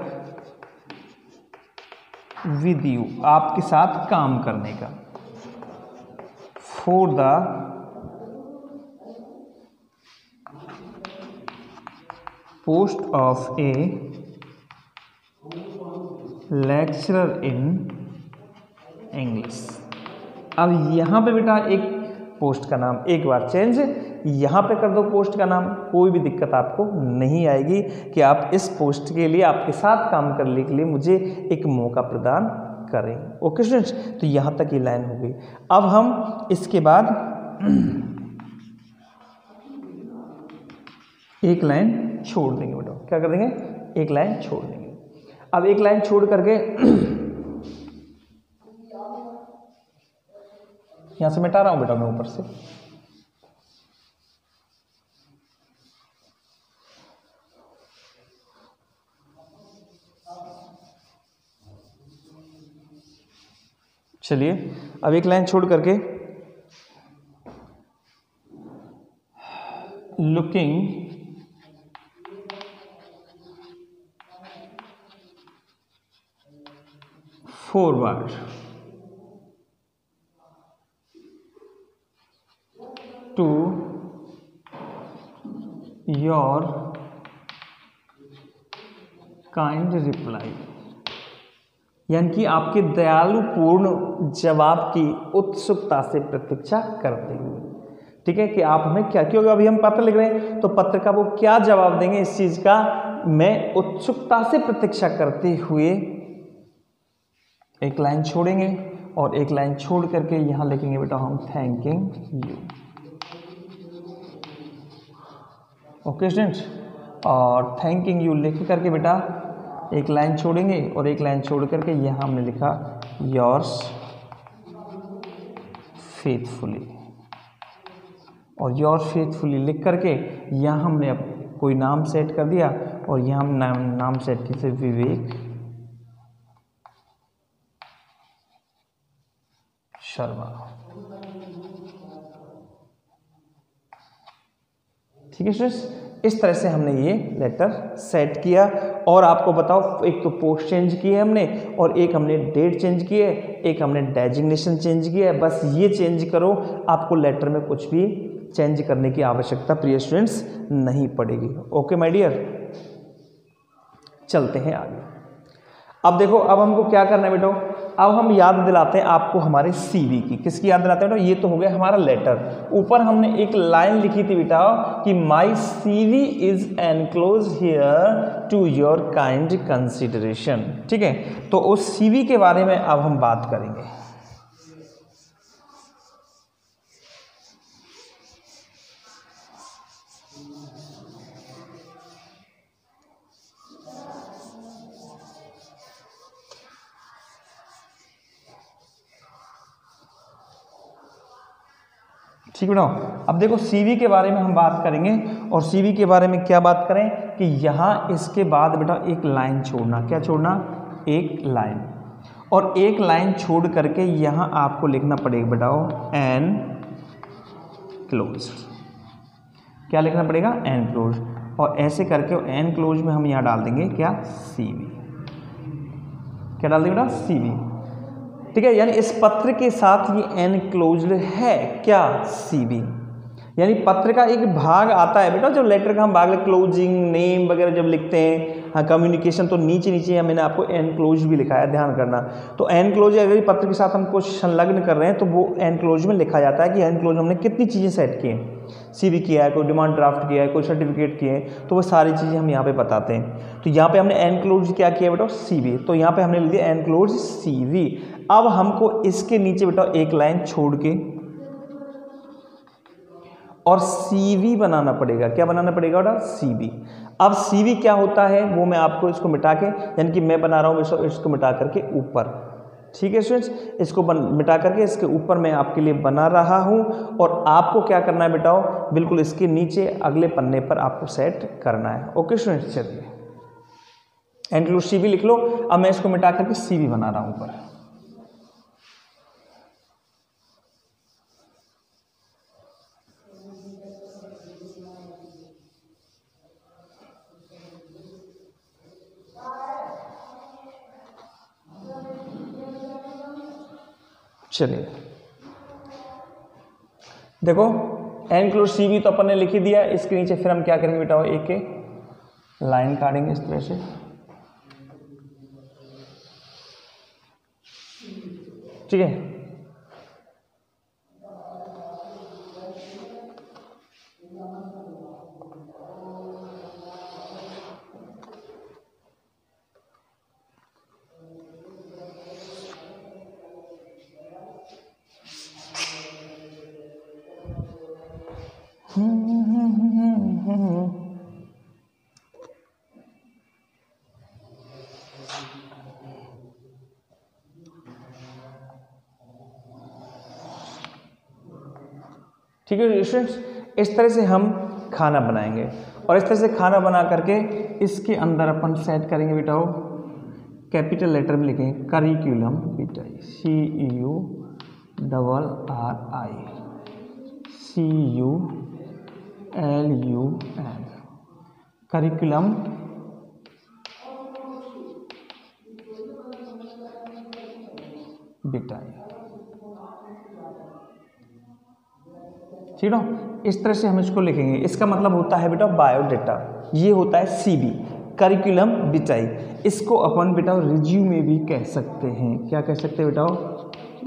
with you, आपके साथ काम करने का, for the post of a lecturer in English। अब यहाँ पे बेटा एक पोस्ट का नाम एक बार चेंज, यहाँ पे कर दो पोस्ट का नाम, कोई भी दिक्कत आपको नहीं आएगी कि आप इस पोस्ट के लिए, आपके साथ काम करने के लिए मुझे एक मौका प्रदान करें। ओके स्टूडेंट्स, तो यहाँ तक ये लाइन हो गई। अब हम इसके बाद एक लाइन छोड़ देंगे बेटा, क्या कर देंगे, एक लाइन छोड़ देंगे। अब एक लाइन छोड़ करके यहां से मिटा रहा हूं बेटा मैं ऊपर से, चलिए अब एक लाइन छोड़ करके looking forward to your kind reply, यानी कि आपके दयालुपूर्ण जवाब की उत्सुकता से प्रतीक्षा करते हुए। ठीक है, कि आप हमें क्या, क्योंकि अभी हम पत्र लिख रहे हैं तो पत्र का वो क्या जवाब देंगे, इस चीज का मैं उत्सुकता से प्रतीक्षा करते हुए एक लाइन छोड़ेंगे, और एक लाइन छोड़ करके यहां लिखेंगे बेटा हम थैंकिंग यू। ओके स्टूडेंट्स, और थैंकिंग यू लिख करके बेटा एक लाइन छोड़ेंगे, और एक लाइन छोड़ करके यहां हमने लिखा योर्स फेथफुली, और योर्स फेथफुली लिख करके यहां हमने अब कोई नाम सेट कर दिया, और यहां हम नाम सेट किए विवेक शर्मा। ठीक है स्टूडेंट्स, इस तरह से हमने ये लेटर सेट किया। और आपको बताओ, एक तो पोस्ट चेंज की है हमने, और एक हमने डेट चेंज की है, एक हमने डेजिग्नेशन चेंज किया है। बस ये चेंज करो, आपको लेटर में कुछ भी चेंज करने की आवश्यकता प्रिय स्टूडेंट्स नहीं पड़ेगी। ओके माय डियर, चलते हैं आगे। अब देखो, अब हमको क्या करना है बेटो, अब हम याद दिलाते हैं आपको हमारे सीवी की। किसकी याद दिलाते हैं बेटा, ये तो हो गया हमारा लेटर। ऊपर हमने एक लाइन लिखी थी बेटा कि my CV is enclose here to your kind consideration. ठीक है, तो उस सीवी के बारे में अब हम बात करेंगे। ठीक बेटा, अब देखो सीवी के बारे में हम बात करेंगे, और सीवी के बारे में क्या बात करें कि यहाँ इसके बाद बेटा एक लाइन छोड़ना। क्या छोड़ना, एक लाइन। और एक लाइन छोड़ करके यहाँ आपको लिखना पड़ेगा बेटाओ एनक्लोज। क्या लिखना पड़ेगा? एनक्लोज। और ऐसे करके एनक्लोज में हम यहाँ डाल देंगे क्या? CV। क्या डाल देंगे बेटा? CV। ठीक है, यानी इस पत्र के साथ ये एनक्लोज्ड है क्या? CV। यानी पत्र का एक भाग आता है बेटा, जब लेटर का हम भाग क्लोजिंग नेम वगैरह जब लिखते हैं, हाँ कम्युनिकेशन, तो नीचे नीचे मैंने आपको एनक्लोज भी लिखा है, ध्यान करना। तो एनक्लोज अगर पत्र के साथ हम कुछ संलग्न कर रहे हैं तो वो एनक्लोज में लिखा जाता है कि एनक्लोज हमने कितनी चीज़ें सेट की हैं। CV किया है, कोई डिमांड ड्राफ्ट किया है, कोई सर्टिफिकेट किए हैं, तो वो सारी चीज़ें हम यहाँ पे बताते हैं। तो यहाँ पे हमने एनक्लोज क्या किया बेटा? CV। तो यहाँ पे हमने लिख दिया एनक्लोज CV। अब हमको इसके नीचे बेटा एक लाइन छोड़ के और CV बनाना पड़ेगा। क्या बनाना पड़ेगा बेटा? CV। अब CV क्या होता है वो मैं आपको इसको मिटा के, यानी कि मैं बना रहा हूँ इसको मिटा करके ऊपर, ठीक है स्टूडेंट्स, इसको मिटा करके इसके ऊपर मैं आपके लिए बना रहा हूँ। और आपको क्या करना है बेटाओ? बिल्कुल इसके नीचे अगले पन्ने पर आपको सेट करना है। ओके स्टूडेंट्स, चलिए एनक्लोज CV लिख लो। अब मैं इसको मिटा करके CV बना रहा हूँ ऊपर। चलिए देखो एनक्लोज CV तो अपन ने लिख ही दिया। इसके नीचे फिर हम क्या करेंगे बेटा? एक लाइन काटेंगे इस तरह से, ठीक है। ठीक है स्टूडेंट्स, इस तरह से हम खाना बनाएंगे और इस तरह से खाना बना करके इसके अंदर अपन सेट करेंगे बेटाओ, कैपिटल लेटर में लिखेंगे करिकुलम विटाई, CURRICULUM, करिकुलम विटाई। ठीक है, इस तरह से हम इसको लिखेंगे। इसका मतलब होता है बेटा बायोडाटा, ये होता है CV, करिकुलम विटाई। इसको अपन बेटा रिज्यूमे भी कह सकते हैं। क्या कह सकते हैं बेटा?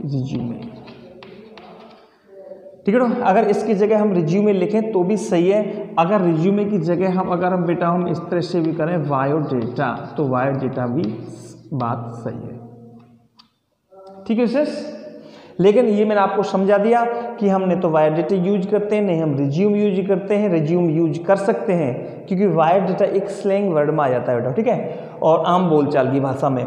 रिज्यूमे। ठीक है ना, अगर इसकी जगह हम रिज्यूमे लिखें तो भी सही है। अगर रिज्यूमे की जगह हम बेटा हम इस तरह से भी करें बायोडाटा, तो बायोडाटा भी बात सही है। ठीक है सर, लेकिन ये मैंने आपको समझा दिया कि हमने तो बायोडाटा यूज करते हैं, नहीं हम रिज्यूम यूज करते हैं। रिज्यूम यूज कर सकते हैं क्योंकि बायोडाटा एक स्लैंग वर्ड में आ जाता है बेटा, ठीक है, और आम बोलचाल की भाषा में,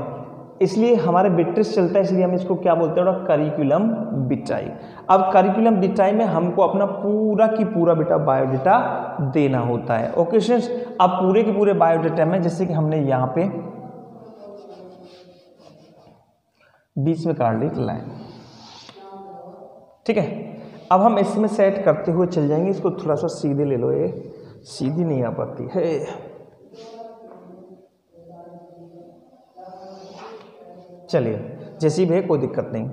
इसलिए हमारे बिट्रिस चलता है, इसलिए हम इसको क्या बोलते हैं बेटा? करिकुलम विटाई। अब करिकुलम विटाई में हमको अपना पूरा की पूरा बेटा बायोडाटा देना होता है। ओके स्टूडेंट्स, अब पूरे के पूरे बायोडाटा में जैसे कि हमने यहाँ पे बीच में काट ली लाइन, ठीक है। अब हम इसमें सेट करते हुए चल जाएंगे। इसको थोड़ा सा सीधे ले लो, ये सीधी नहीं आ पाती है। चलिए जैसी भी है कोई दिक्कत नहीं।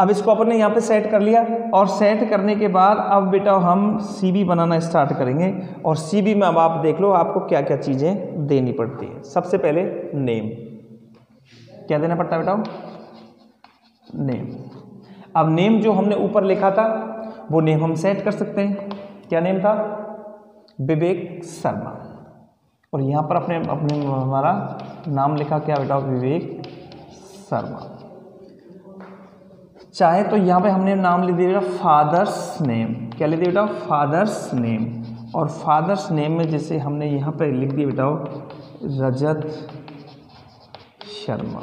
अब इसको अपन ने यहाँ पे सेट कर लिया और सेट करने के बाद अब बेटा हम CV बनाना स्टार्ट करेंगे। और CV में अब आप देख लो आपको क्या क्या चीज़ें देनी पड़ती है। सबसे पहले नेम, क्या देना पड़ता है बेटा? नेम। अब नेम जो हमने ऊपर लिखा था वो नेम हम सेट कर सकते हैं। क्या नेम था? विवेक शर्मा। और यहाँ पर अपने हमारा नाम लिखा क्या बेटा? विवेक शर्मा। चाहे तो यहाँ पे हमने नाम लिख दिया फादर्स नेम। क्या लिख दिया बेटा? Father's name. और फादर्स नेम में जैसे हमने यहाँ पर लिख दिया बेटा रजत शर्मा।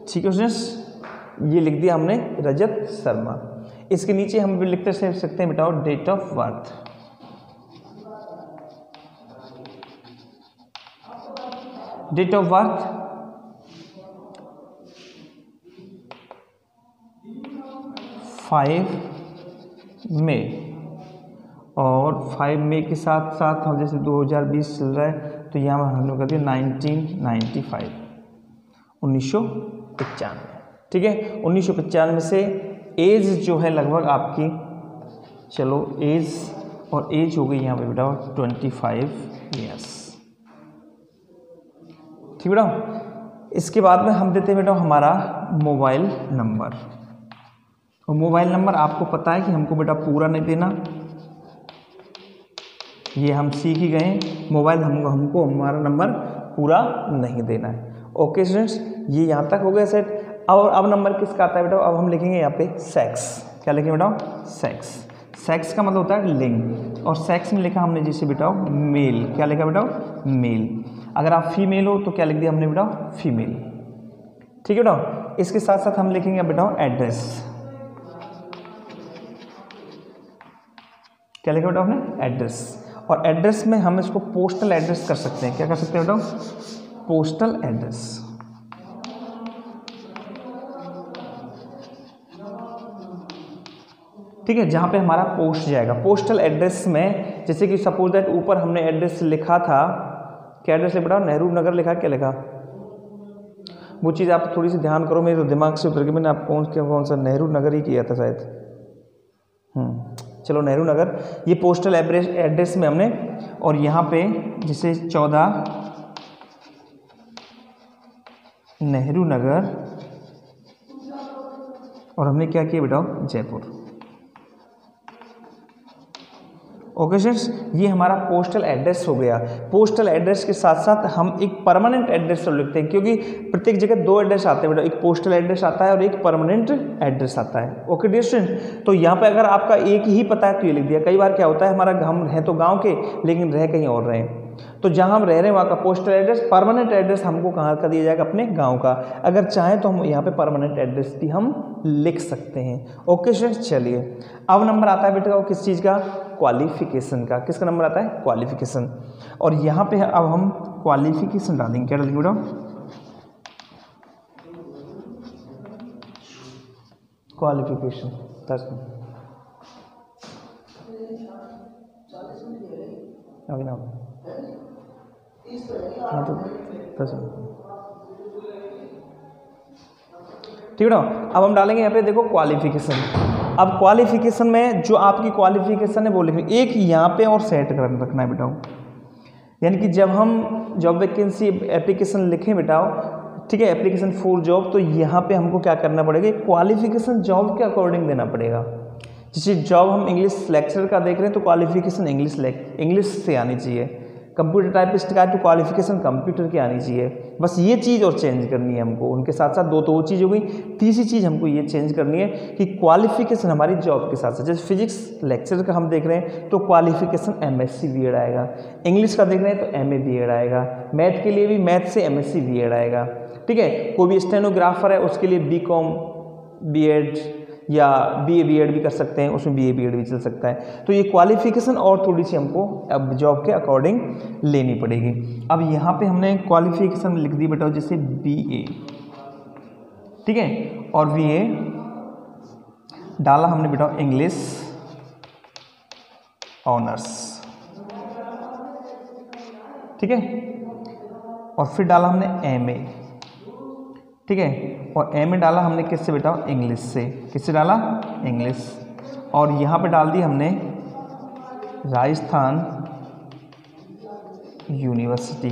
ठीक है स्टूडेंट्स, ये लिख दिया हमने रजत शर्मा। इसके नीचे हम भी लिखते सकते हैं बेटा date of birth. Date of birth 5 May, और 5 मई के साथ साथ हम जैसे 2020 चल रहा है तो यहाँ हम लोग कर दिए 1995, 1995। ठीक है, 1995 से एज जो है लगभग आपकी, चलो एज, और एज हो गई यहाँ पे बेटा 25 ईयर्स। ठीक बेटा। इसके बाद में हम देते हैं बेटा हमारा मोबाइल नंबर, और मोबाइल नंबर आपको पता है कि हमको बेटा पूरा नहीं देना, ये हम सीख ही गए, मोबाइल हमको हमारा नंबर पूरा नहीं देना है। ओके स्टूडेंट्स, ये यहाँ तक हो गया सेट। अब नंबर किसका आता है बेटा, अब हम लिखेंगे यहाँ पे सेक्स। क्या लिखेंगे बेटा, सेक्स। सेक्स का मतलब होता है लिंग, और सेक्स में लिखा हमने जैसे बेटा मेल। क्या लिखा बेटा, मेल। अगर आप फीमेल हो तो क्या लिख दिया हमने बेटा, फीमेल। ठीक है बेटा। इसके साथ साथ हम लिखेंगे बेटा एड्रेस। क्या लिखा बेटा हमने, एड्रेस। और एड्रेस में हम इसको पोस्टल एड्रेस कर सकते हैं। क्या कर सकते हैं बेटा, पोस्टल एड्रेस। ठीक है, जहाँ पे हमारा पोस्ट जाएगा। पोस्टल एड्रेस में जैसे कि सपोज दैट ऊपर हमने एड्रेस लिखा था, क्या एड्रेस लिखा, नेहरू नगर लिखा, क्या लिखा, वो चीज़ आप थोड़ी सी ध्यान करो, मेरे दिमाग से उतर के मैंने आप कौन सा नेहरू नगर ही किया था शायद। चलो नेहरू नगर, ये पोस्टल एड्रेस में हमने, और यहाँ पे जैसे 14 नेहरू नगर, और हमने क्या किया बेटा, जयपुर। ओके स्टूडेंट्स, ये हमारा पोस्टल एड्रेस हो गया। पोस्टल एड्रेस के साथ साथ हम एक परमानेंट एड्रेस लिखते हैं, क्योंकि प्रत्येक जगह 2 एड्रेस आते हैं बेटा, एक पोस्टल एड्रेस आता है और एक परमानेंट एड्रेस आता है। ओके डियर स्टूडेंट, तो यहाँ पे अगर आपका एक ही पता है तो ये लिख दिया। कई बार क्या होता है, हमारा हम हैं तो गाँव के लेकिन रह कहीं और रहे हैं, तो जहाँ हम रह रहे हैं वहाँ का पोस्टल एड्रेस, परमानेंट एड्रेस हमको कहाँ का दिया जाएगा, अपने गांव का। अगर चाहें तो हम यहाँ पे परमानेंट एड्रेस भी हम लिख सकते हैं। ओके स्टूडेंट्स, चलिए अब नंबर आता है बेटा किस चीज़ का, क्वालिफिकेशन का। किसका नंबर आता है, क्वालिफिकेशन। और यहाँ पे अब हम क्वालिफिकेशन डालेंगे। क्या डालेंगे बेटा, क्वालिफिकेशन। अभी ना हाँ तो 10 मिनट। ठीक है, अब हम डालेंगे यहाँ पे देखो क्वालिफिकेशन। अब क्वालिफिकेशन में जो आपकी क्वालिफिकेशन है वो लिखेंगे, एक यहाँ पे और सेट कर रखना है बेटा। यानी कि जब हम जॉब वैकेंसी एप्लीकेशन लिखें बेटा, ठीक है, एप्लीकेशन फॉर जॉब, तो यहाँ पे हमको क्या करना पड़ेगा, क्वालिफिकेशन जॉब के अकॉर्डिंग देना पड़ेगा। जैसे जॉब हम इंग्लिश लेक्चर का देख रहे हैं तो क्वालिफिकेशन इंग्लिश से आनी चाहिए। कंप्यूटर टाइपिस्ट का तो क्वालिफिकेशन कंप्यूटर की आनी चाहिए। बस ये चीज़ और चेंज करनी है हमको। उनके साथ साथ 2 तो वो चीज़ हो गई, तीसरी चीज़ हमको ये चेंज करनी है कि क्वालिफिकेशन हमारी जॉब के साथ साथ, जैसे फिजिक्स लेक्चर का हम देख रहे हैं तो क्वालिफिकेशन MSc BEd आएगा, इंग्लिश का देख रहे हैं तो MA BEd आएगा, मैथ के लिए भी मैथ से MSc BEd आएगा। ठीक है, कोई भी स्टेनोग्राफर है उसके लिए BCom BEd या BA BEd भी कर सकते हैं, उसमें BA BEd भी चल सकता है। तो ये क्वालिफिकेशन और थोड़ी सी हमको अब जॉब के अकॉर्डिंग लेनी पड़ेगी। अब यहाँ पे हमने क्वालिफिकेशन लिख दी बेटा जैसे BA, ठीक है, और BA डाला हमने बेटा इंग्लिश ऑनर्स, ठीक है, और फिर डाला हमने MA, ठीक है, और MA डाला हमने किससे बेटा, इंग्लिश से। किससे डाला, इंग्लिश। और यहाँ पे डाल दी हमने राजस्थान यूनिवर्सिटी,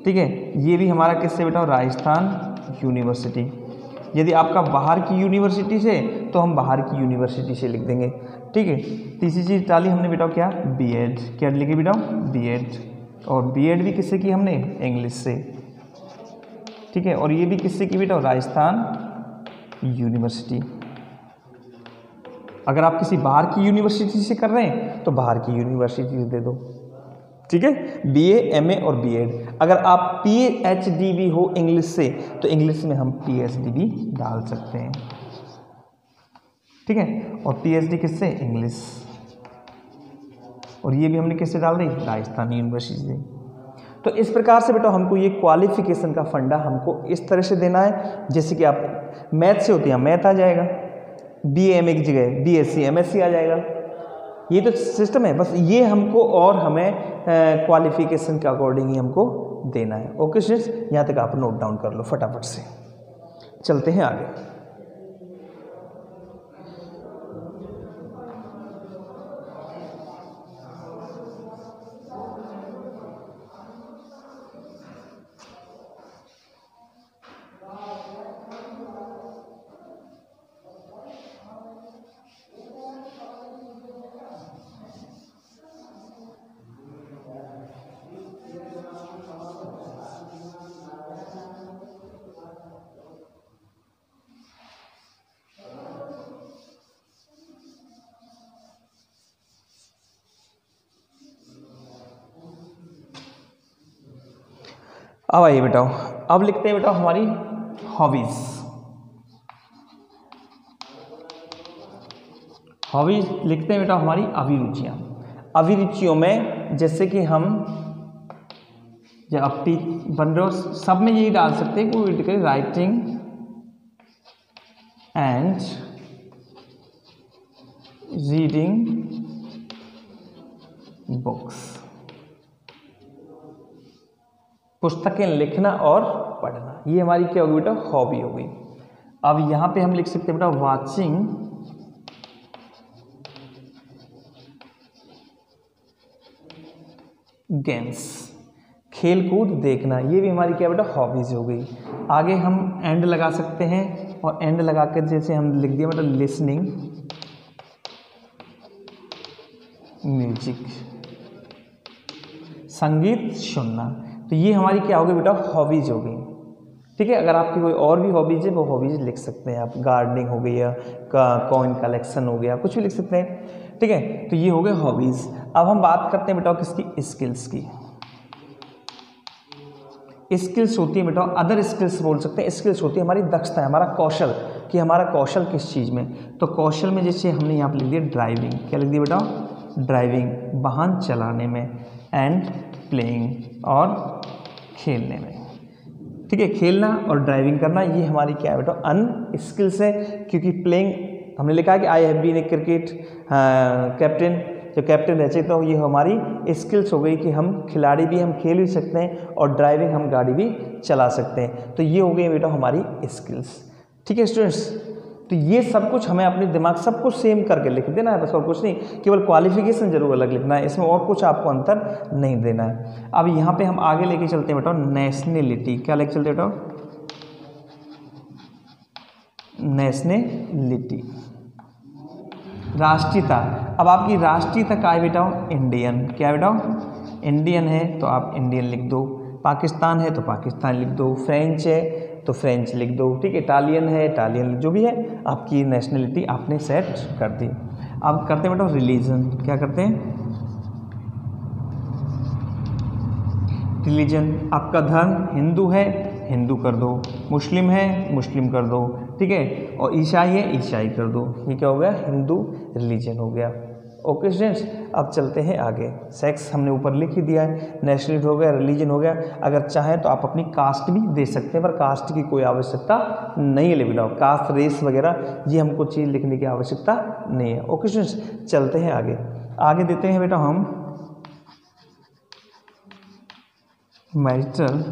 ठीक है, ये भी हमारा किससे बेटा, राजस्थान यूनिवर्सिटी। यदि आपका बाहर की यूनिवर्सिटी से तो हम बाहर की यूनिवर्सिटी से लिख देंगे। ठीक है, तीसरी चीज़ डाली हमने बेटा क्या, BEd। क्या लिखे बेटा, BEd। और BEd भी किससे की हमने, इंग्लिश से। ठीक है, और ये भी किससे की बेटा, राजस्थान यूनिवर्सिटी। अगर आप किसी बाहर की यूनिवर्सिटी से कर रहे हैं तो बाहर की यूनिवर्सिटी से दे दो। ठीक है, BA MA और BEd। अगर आप PhD भी हो इंग्लिश से तो इंग्लिश में हम PhD भी डाल सकते हैं। ठीक है, और PhD किससे, इंग्लिश। और ये भी हमने किससे डाल दी, राजस्थान यूनिवर्सिटी से। तो इस प्रकार से बेटा हमको ये क्वालिफिकेशन का फंडा हमको इस तरह से देना है। जैसे कि आप मैथ से होती है, मैथ आ जाएगा, BA की जगह BSc MSc आ जाएगा। ये तो सिस्टम है, बस ये हमको और हमें क्वालिफिकेशन के अकॉर्डिंग ही हमको देना है। ओके स्टूडेंट्स, यहाँ तक आप नोट डाउन कर लो फटाफट से। चलते हैं आगे। अब आइए बेटाओ, अब लिखते हैं बेटाओ हमारी हॉबीज। हॉबीज लिखते हैं बेटा हमारी अभिरुचियाँ। अभिरुचियों में जैसे कि हम जब आप बन रहे हो सब में यही डाल सकते हैं कि राइटिंग एंड रीडिंग बुक्स, पुस्तकें लिखना और पढ़ना, ये हमारी क्या होगी बेटा, हॉबी हो गई। अब यहाँ पे हम लिख सकते हैं बेटा वाचिंग गेम्स, खेल कूद देखना, ये भी हमारी क्या बेटा हॉबीज हो गई। आगे हम एंड लगा सकते हैं और एंड लगा कर जैसे हम लिख दिया बेटा लिसनिंग म्यूजिक, संगीत सुनना, तो ये हमारी क्या हो गई बेटा हॉबीज हो गई। ठीक है, अगर आपकी कोई और भी हॉबीज है वो हॉबीज लिख सकते हैं आप, गार्डनिंग हो गई या कॉइन कलेक्शन हो गया, कुछ भी लिख सकते हैं। ठीक है, तो ये हो गए हॉबीज। अब हम बात करते हैं बेटा किसकी, स्किल्स की। स्किल्स होती है बेटा, अदर स्किल्स बोल सकते हैं, स्किल्स होती है हमारी दक्षता है, हमारा कौशल, कि हमारा कौशल किस चीज़ में। तो कौशल में जैसे हमने यहाँ पर लिख दिया ड्राइविंग, क्या लिख दिया बेटा, ड्राइविंग वाहन चलाने में, एंड प्लेइंग और खेलने में। ठीक है, खेलना और ड्राइविंग करना ये हमारी क्या है बेटा अन स्किल्स है, क्योंकि प्लेइंग हमने लिखा है कि I have been a cricket captain, जो कैप्टन रहे तो ये हमारी स्किल्स हो गई कि हम खिलाड़ी भी, हम खेल भी सकते हैं और ड्राइविंग हम गाड़ी भी चला सकते हैं। तो ये हो गई बेटा हमारी स्किल्स। ठीक है स्टूडेंट्स, तो ये सब कुछ हमें अपने दिमाग सब कुछ सेम करके लिख देना है, बस और कुछ नहीं, केवल क्वालिफिकेशन जरूर अलग लिखना है, इसमें और कुछ आपको अंतर नहीं देना है। अब यहाँ पे हम आगे लेके चलते हैं बेटा नेशनलिटी, क्या लेके चलते हैं बेटा, नेशनलिटी, राष्ट्रीयता। अब आपकी राष्ट्रीयता क्या है बेटा, इंडियन, क्या बेटा इंडियन है तो आप इंडियन लिख दो, पाकिस्तान है तो पाकिस्तान लिख दो, फ्रेंच है तो फ्रेंच लिख दो, ठीक है, इटालियन है इटालियन, जो भी है आपकी नेशनलिटी आपने सेट कर दी। अब करते हैं बेटा रिलीजन, क्या करते हैं, रिलीजन, आपका धर्म हिंदू है हिंदू कर दो, मुस्लिम है मुस्लिम कर दो, ठीक है, और ईसाई है ईसाई कर दो। ये क्या हो गया, हिंदू रिलीजन हो गया। ओके स्टूडेंट्स, अब चलते हैं आगे। सेक्स हमने ऊपर लिख ही दिया है, नेशनलिटी हो गया, रिलीजन हो गया। अगर चाहें तो आप अपनी कास्ट भी दे सकते हैं, पर कास्ट की कोई आवश्यकता नहीं है बेटा, कास्ट रेस वगैरह ये हमको चीज़ लिखने की आवश्यकता नहीं है। ओके स्टूडेंट्स, चलते हैं आगे। आगे देते हैं बेटा हम मैरिटल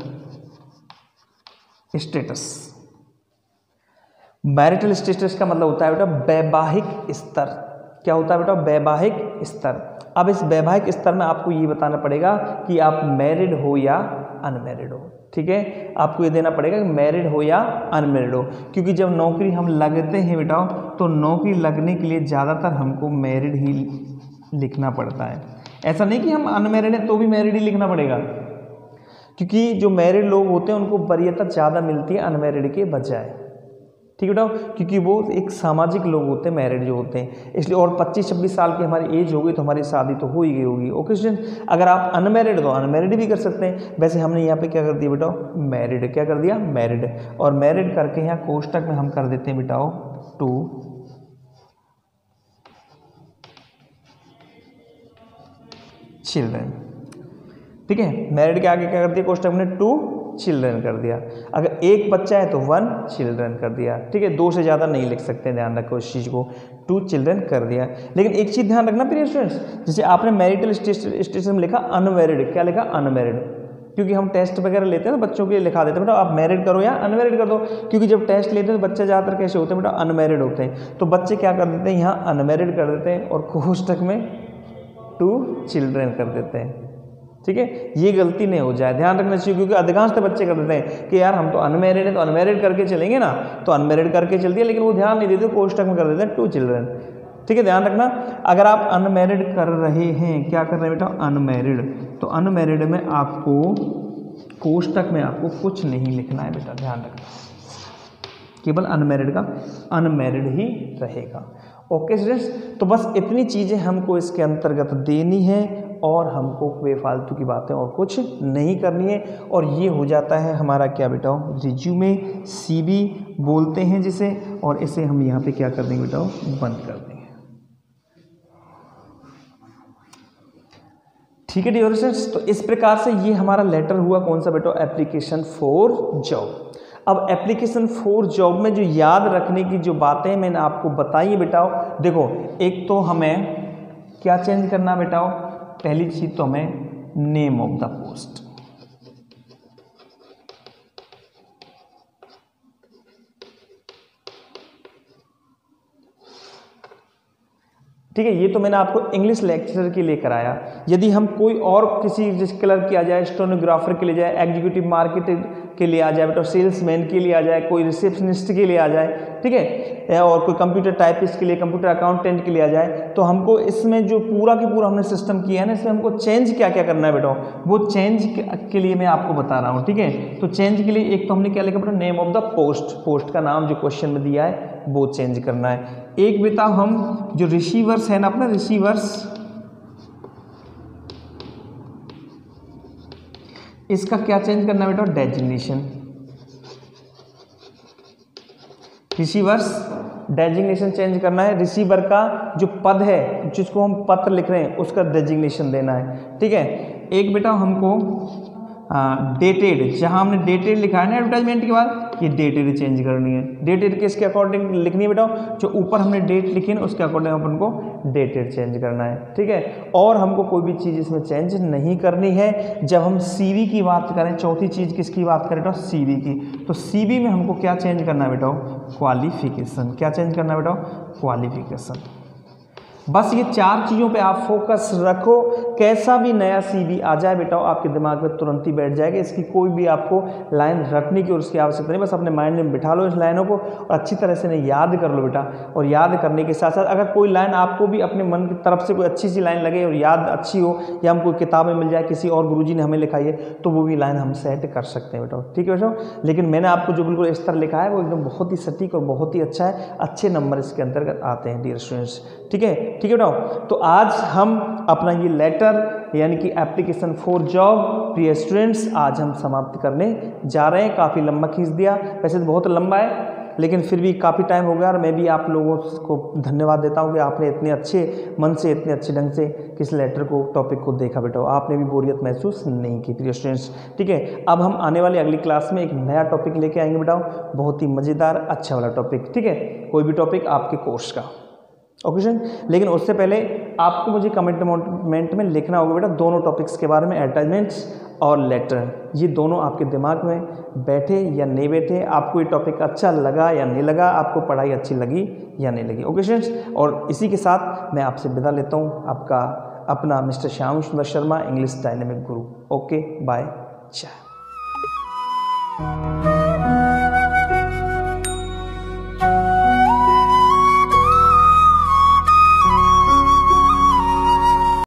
स्टेटस। मैरिटल स्टेटस का मतलब होता है बेटा वैवाहिक स्तर। क्या होता है बेटा, वैवाहिक स्तर। अब इस वैवाहिक स्तर में आपको ये बताना पड़ेगा कि आप मैरिड हो या अनमैरिड हो। ठीक है, आपको ये देना पड़ेगा कि मैरिड हो या अनमैरिड हो, क्योंकि जब नौकरी हम लगते हैं बेटा तो नौकरी लगने के लिए ज़्यादातर हमको मैरिड ही लिखना पड़ता है। ऐसा नहीं कि हम अनमैरिड हैं तो भी मैरिड ही लिखना पड़ेगा, क्योंकि जो मैरिड लोग होते हैं उनको वरीयता ज़्यादा मिलती है अनमैरिड के बजाय। ठीक है बेटा, क्योंकि वो एक सामाजिक लोग होते हैं मैरिड जो होते हैं, इसलिए। और 25-26 साल की हमारी एज होगी तो हमारी शादी तो हो ही गई होगी। ओके स्टूडेंट, अगर आप अनमैरिड तो अनमैरिड भी कर सकते हैं। वैसे हमने यहाँ पे क्या कर दिया बेटा, मैरिड, क्या कर दिया, मैरिड, और मैरिड करके यहाँ कोष्टक में हम कर देते हैं बेटा 2 चिल्ड्रन। ठीक है, मैरिड के आगे क्या कर दिया कोष्टक में 2 चिल्ड्रन कर दिया। अगर एक बच्चा है तो 1 चिल्ड्रन कर दिया, ठीक है। 2 से ज़्यादा नहीं लिख सकते, ध्यान रखो इस चीज़ को, 2 चिल्ड्रन कर दिया। लेकिन एक चीज़ ध्यान रखना प्रिय स्टूडेंट्स, जैसे आपने मैरिटल स्टेटस में लिखा अनमैरिड, क्या लिखा अनमैरिड, क्योंकि हम टेस्ट वगैरह लेते हैं ना बच्चों के लिए लिखा देते हैं बेटा आप मैरिड करो या अनमैरिड कर दो, क्योंकि जब टेस्ट लेते हैं तो बच्चे ज़्यादातर कैसे होते हैं बेटा अनमैरिड होते हैं। तो बच्चे क्या कर देते हैं यहाँ अनमैरिड कर देते हैं और कोष्टक में 2 चिल्ड्रन कर देते हैं, ठीक है। ये गलती नहीं हो जाए, ध्यान रखना चाहिए, क्योंकि अधिकांशतः बच्चे कर देते हैं कि यार हम तो अनमैरिड हैं तो अनमैरिड करके चलेंगे ना, तो अनमैरिड करके चल दिया, लेकिन वो ध्यान नहीं देते, कोष्टक में कर देते हैं 2 चिल्ड्रन, ठीक है। ध्यान रखना, अगर आप अनमैरिड कर रहे हैं, क्या कर रहे हैं बेटा अनमैरिड, तो अनमैरिड में आपको कोष्टक में आपको कुछ नहीं लिखना है बेटा, ध्यान रखना, केवल अनमैरिड का अनमैरिड ही रहेगा। ओके स्टूडेंट्स, तो बस इतनी चीज़ें हमको इसके अंतर्गत देनी है और हमको बेफालतू की बातें और कुछ नहीं करनी है, और ये हो जाता है हमारा क्या बेटा रिज्यूमे, CV बोलते हैं जिसे, और इसे हम यहाँ पे क्या कर देंगे बेटा बंद कर देंगे, ठीक है डियर स्टूडेंट्स। तो इस प्रकार से ये हमारा लेटर हुआ कौन सा बेटा एप्लीकेशन फॉर जॉब। अब एप्लीकेशन फॉर जॉब में जो याद रखने की जो बातें मैंने आपको बताई है बेटा, देखो एक तो हमें क्या चेंज करना बेटा, पहली चीज तो हमें नेम ऑफ द पोस्ट, ठीक है। ये तो मैंने आपको इंग्लिश लेक्चरर के लिए कराया। यदि हम कोई और किसी जिस क्लर्क की आ जाए, स्टेनोग्राफर के लिए जाए, एग्जीक्यूटिव मार्केट के लिए आ जाए बेटा, सेल्समैन के लिए आ जाए, कोई रिसेप्शनिस्ट के लिए आ जाए, ठीक है, और कोई कंप्यूटर टाइपिस्ट के लिए, कंप्यूटर अकाउंटेंट के लिए आ जाए, तो हमको इसमें जो पूरा की पूरा हमने सिस्टम किया है ना, इसमें हमको चेंज क्या क्या करना है बेटा, वो चेंज के लिए मैं आपको बता रहा हूँ, ठीक है। तो चेंज के लिए एक तो हमने क्या लिखा बेटा name of the post, post का नाम जो क्वेश्चन में दिया है वो चेंज करना है। एक बेटा हम जो रिसीवर्स है ना अपना रिसीवर्स, इसका क्या चेंज करना है बेटा डेजिग्नेशन, रिसीवर्स डेजिग्नेशन चेंज करना है। रिसीवर का जो पद है जिसको हम पत्र लिख रहे हैं उसका डेजिग्नेशन देना है, ठीक है। एक बेटा हमको डेटेड, जहां हमने डेटेड लिखा है ना एडवर्टाइजमेंट के बाद, ये डेटेड चेंज करनी है। डेटेड किसके अकॉर्डिंग लिखनी है बेटा, जो ऊपर हमने डेट लिखी है ना उसके अकॉर्डिंग अपन को डेटेड चेंज करना है, ठीक है। और हमको कोई भी चीज़ इसमें चेंज नहीं करनी है। जब हम CV की बात करें, चौथी चीज़ किसकी बात करें बेटा CV की, तो CV में हमको क्या चेंज करना है बेटा क्वालिफिकेशन, क्या चेंज करना है बेटा क्वालिफिकेशन। बस ये 4 चीज़ों पे आप फोकस रखो, कैसा भी नया CV आ जाए बेटा आपके दिमाग में तुरंत ही बैठ जाएगा, इसकी कोई भी आपको लाइन रटने की और उसकी आवश्यकता नहीं, बस अपने माइंड में बिठा लो इस लाइनों को और अच्छी तरह से इन्हें याद कर लो बेटा। और याद करने के साथ साथ अगर कोई लाइन आपको भी अपने मन की तरफ से कोई अच्छी सी लाइन लगे और याद अच्छी हो, या हम कोई किताब में मिल जाए, किसी और गुरुजी ने हमें लिखाई है, तो वो भी लाइन हम सेट कर सकते हैं बेटा, ठीक है बेटा। लेकिन मैंने आपको जो बिल्कुल इस तरह लिखा है वो एकदम बहुत ही सटीक और बहुत ही अच्छा है, अच्छे नंबर इसके अंतर्गत आते हैं डियर स्टूडेंट्स, ठीक है, ठीक है बेटा। तो आज हम अपना ये लेटर यानी कि एप्लीकेशन फॉर जॉब प्रिय स्टूडेंट्स आज हम समाप्त करने जा रहे हैं। काफ़ी लंबा खींच दिया, वैसे तो बहुत लंबा है लेकिन फिर भी काफ़ी टाइम हो गया, और मैं भी आप लोगों को धन्यवाद देता हूं कि आपने इतने अच्छे मन से, इतने अच्छे ढंग से किस लेटर को, टॉपिक को देखा बेटा, आपने भी बोरियत महसूस नहीं की प्रिय स्टूडेंट्स, ठीक है। अब हम आने वाली अगली क्लास में एक नया टॉपिक लेके आएंगे बेटा, बहुत ही मज़ेदार अच्छा वाला टॉपिक, ठीक है, कोई भी टॉपिक आपके कोर्स का, ओके स्टूडेंट। लेकिन उससे पहले आपको मुझे कमेंट में लिखना होगा बेटा दोनों टॉपिक्स के बारे में, एडवर्टाइजमेंट्स और लेटर, ये दोनों आपके दिमाग में बैठे या नहीं बैठे, आपको ये टॉपिक अच्छा लगा या नहीं लगा, आपको पढ़ाई अच्छी लगी या नहीं लगी, ओके स्टूडेंट्स। और इसी के साथ मैं आपसे विदा लेता हूँ, आपका अपना मिस्टर श्याम सुंदर शर्मा, इंग्लिश डायनेमिक गुरु। ओके बाय, जय।